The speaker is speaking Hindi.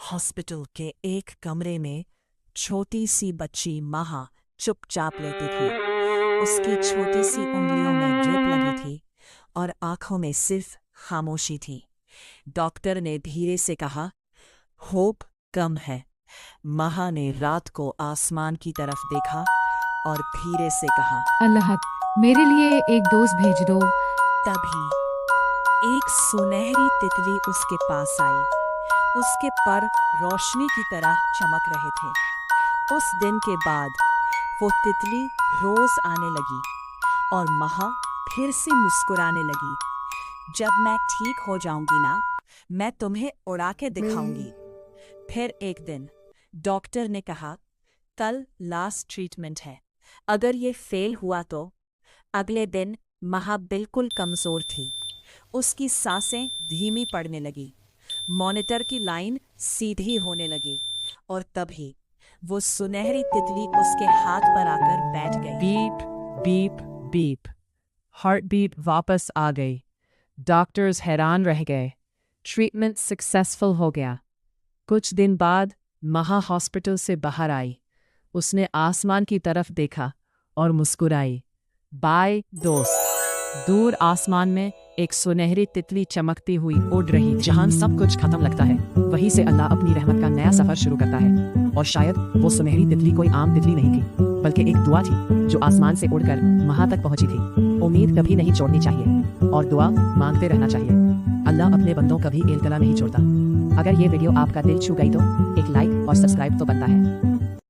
हॉस्पिटल के एक कमरे में छोटी सी बच्ची महा चुपचाप लेटी थी। उसकी छोटी सी उंगलियों में ड्रिप लगी थी और आंखों में सिर्फ खामोशी थी। डॉक्टर ने धीरे से कहा, होप कम है। महा ने रात को आसमान की तरफ देखा और धीरे से कहा, अल्लाह, मेरे लिए एक दोस्त भेज दो। तभी एक सुनहरी तितली उसके पास आई। उसके पर रोशनी की तरह चमक रहे थे। उस दिन के बाद वो तितली रोज आने लगी और महा फिर से मुस्कुराने लगी। जब मैं ठीक हो जाऊंगी ना, मैं तुम्हें उड़ा के दिखाऊंगी। फिर एक दिन डॉक्टर ने कहा, कल लास्ट ट्रीटमेंट है, अगर ये फेल हुआ तो। अगले दिन महा बिल्कुल कमजोर थी। उसकी सांसें धीमी पड़ने लगी, मॉनिटर की लाइन सीधी होने लगी और तभी वो सुनहरी तितली उसके हाथ पर आकर बैठ गई। Beep beep beep. Heart beat वापस आ गई। डॉक्टर्स हैरान रह गए। ट्रीटमेंट सक्सेसफुल हो गया। कुछ दिन बाद महा हॉस्पिटल से बाहर आई। उसने आसमान की तरफ देखा और मुस्कुराई। बाय दोस्त। दूर आसमान में एक सुनहरी तितली चमकती हुई उड़ रही। जहां सब कुछ खत्म लगता है, वहीं से अल्लाह अपनी रहमत का नया सफर शुरू करता है। और शायद वो सुनहरी तितली कोई आम तितली नहीं थी, बल्कि एक दुआ थी जो आसमान से उड़कर महा तक पहुंची थी। उम्मीद कभी नहीं छोड़नी चाहिए और दुआ मांगते रहना चाहिए। अल्लाह अपने बंदों कभी एलकला नहीं छोड़ता। अगर ये वीडियो आपका दिल छू गई तो एक लाइक और सब्सक्राइब तो बनता है।